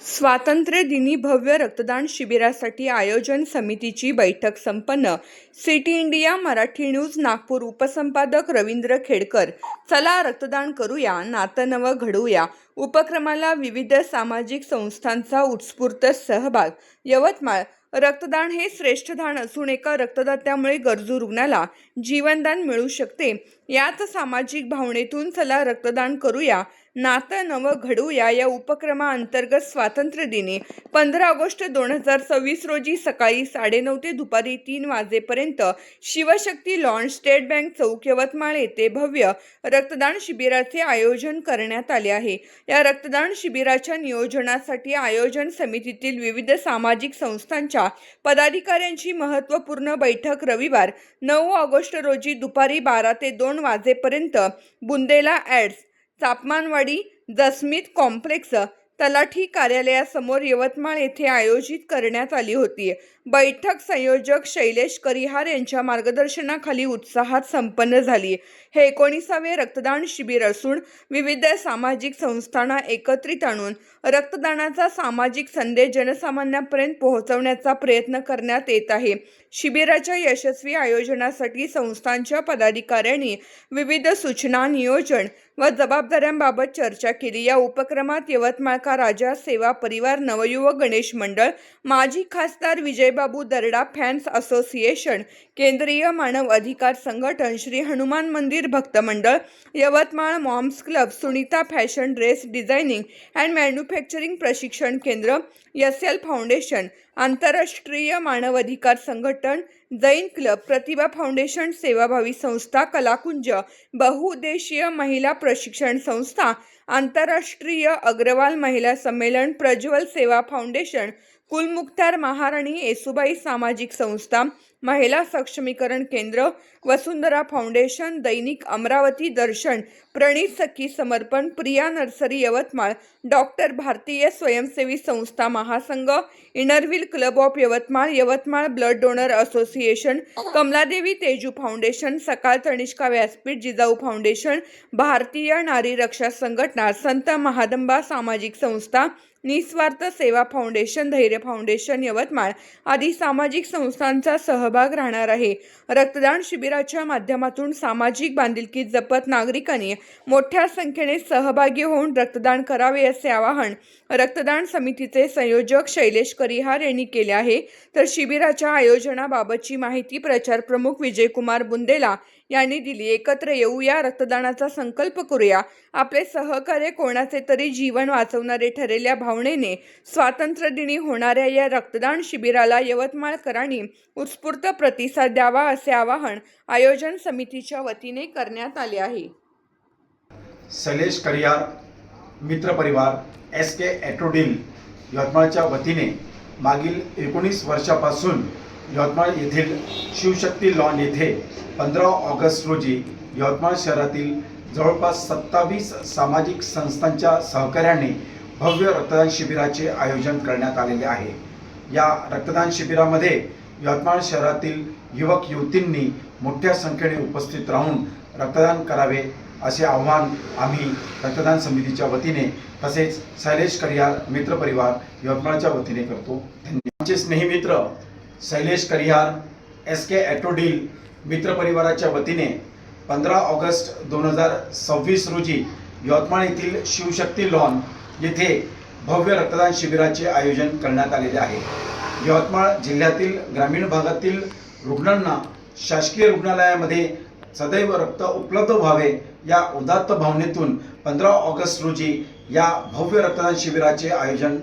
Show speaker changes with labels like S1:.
S1: स्वातंत्र्य दिनी भव्य रक्तदान शिबिरासाठी आयोजन समितीची बैठक संपन्न. City India Marathi news Nagpur. उपसंपादक रवींद्र खेडकर. चला रक्तदान करूया, नातं नवं घडवूया उपक्रमाला विविध सामाजिक संस्थांचा उत्स्फूर्त सहभाग. यवतमाळ. रक्तदान हे श्रेष्ठ दान असून एका रक्तदात्यामुळे गरजू रुग्णाला जीवनदान मिळू शकते. याच सामाजिक भावनेतून चला रक्तदान करूया, नातं नवं घडवूया या उपक्रमाअंतर्गत स्वातंत्र्य दिनी 15 ऑगस्ट 2026 रोजी सकाळी 9:30 ते दुपारी 3 वाजेपर्यंत शिवशक्ती लॉन, स्टेट बँक चौक, यवतमाळ येथे भव्य रक्तदान शिबिराचे आयोजन करण्यात आले आहे. या रक्तदान शिबिराच्या नियोजनासाठी आयोजन समितीतील विविध सामाजिक संस्थांच्या पदाधिकाऱ्यांची महत्त्वपूर्ण बैठक रविवार 9 ऑगस्ट रोजी दुपारी 12 ते 2 वाजेपर्यंत बुंदेला ॲड्स, चापमानवाडी, जसमीत कॉम्प्लेक्स, तलाठी कार्यालयासमोर यवतमाळ येथे आयोजित करण्यात आली होती. बैठक संयोजक शैलेश करिहार यांच्या मार्गदर्शनाखाली उत्साहात संपन्न झाली. हे 19वे रक्तदान शिबिर असून विविध सामाजिक संस्थांना एकत्रित आणून रक्तदानाचा सामाजिक संदेश जनसामान्यांपर्यंत पोहोचवण्याचा प्रयत्न करण्यात येत आहे. शिबिराच्या यशस्वी आयोजनासाठी संस्थांच्या पदाधिकाऱ्यांनी विविध सूचना, नियोजन व जबाबदाऱ्यांबाबत चर्चा केली. या उपक्रमात यवतमाळका राजा सेवा परिवार, नवयुवक गणेश मंडळ, माजी खासदार विजयबाबू दर्डा फॅन्स असोसिएशन, केंद्रीय मानव अधिकार संघटन, Shri Hanuman Mandir Bhakt Mandal, Yavatmal moms club, Sunita fashion dress designing and manufacturing प्रशिक्षण केंद्र, SL फाउंडेशन, आंतरराष्ट्रीय मानव अधिकार संघटन, जैन क्लब, प्रतिभा फाउंडेशन, सेवाभावी संस्था, कलाकुंज, बहुउद्देशीय महिला प्रशिक्षण संस्था, आंतरराष्ट्रीय अग्रवाल महिला संमेलन, प्रज्वल सेवा फाउंडेशन, कुलमुख्तार महाराणी येसुबाई सामाजिक संस्था, महिला सक्षमीकरण केंद्र, वसुंधरा फाउंडेशन, दैनिक अमरावती दर्शन, प्रणीत सखी समर्पण, प्रिया नर्सरी यवतमाळ, डॉक्टर भारतीय स्वयंसेवी संस्था महासंघ, Inner Wheel club of Yavatmal, Yavatmal blood donor association, Kamladevi Teju foundation, Sakal Tanishka व्यासपीठ, जिजाऊ फाउंडेशन, भारतीय नारी रक्षा संघटना, संत महादंबा सामाजिक संस्था, निस्वार्थ सेवा फाउंडेशन, धैर्य फाउंडेशन यवतमाळ आदी सामाजिक संस्थांचा सहभाग राहणार आहे. रक्तदान शिबिराच्या माध्यमातून सामाजिक बांधिलकी जपत नागरिकांनी मोठ्या संख्येने सहभागी होऊन रक्तदान करावे असे आवाहन रक्तदान समितीचे संयोजक शैलेश करिहार यांनी केले आहे. तर शिबिराच्या आयोजनाबाबतची माहिती प्रचार प्रमुख विजयकुमार बुंदेला यांनी दिली. एकत्र येऊया, रक्तदानाचा संकल्प करूया, आपले सहकार्य कोणाचे तरी जीवन वाचवणारे ठरेल्या भावनेने स्वातंत्र्य दिनी होणाऱ्या या रक्तदान शिबिराला यवतमाळकरांनी उत्स्फूर्त प्रतिसाद द्यावा असे आवाहन आयोजन समितीच्या वतीने करण्यात आले आहे.
S2: शैलेश करिहार मित्र परिवार SK ॲटोडील यवतमाळच्या वतीने मागील 19 वर्षापासून यवतमाळ येथील शिवशक्ती लॉन येथे 15 ऑगस्ट रोजी यवतमाळ शहरातील जवळपास 27 सामाजिक संस्थांच्या सहकार्याने भव्य रक्तदान शिबिराचे आयोजन करण्यात आलेले आहे. या रक्तदान शिबिरामध्ये यवतमाळ शहरातील युवक युवतींनी मोठ्या संख्येने उपस्थित राहून रक्तदान करावे असे आवाहन आम्ही रक्तदान समितीच्या वतीने तसेच शैलेश करिहार मित्र परिवार यवतमाळच्या वतीने करतो. आमचे स्नेहीमित्र शैलेश करिहार SK ॲटोडील मित्र परिवाराच्या वतीने 15 ऑगस्ट 2026 रोजी यवतमाळ येथील शिवशक्ती लॉन येथे भव्य रक्तदान शिबिराचे आयोजन करण्यात आलेले आहे. यवतमाळ जिल्ह्यातील ग्रामीण भागातील रुग्णांना शासकीय रुग्णालयामध्ये सदैव रक्त उपलब्ध व्हावे या उदात्त भावनेतून 15 ऑगस्ट रोजी या भव्य रक्तदान शिबिराचे आयोजन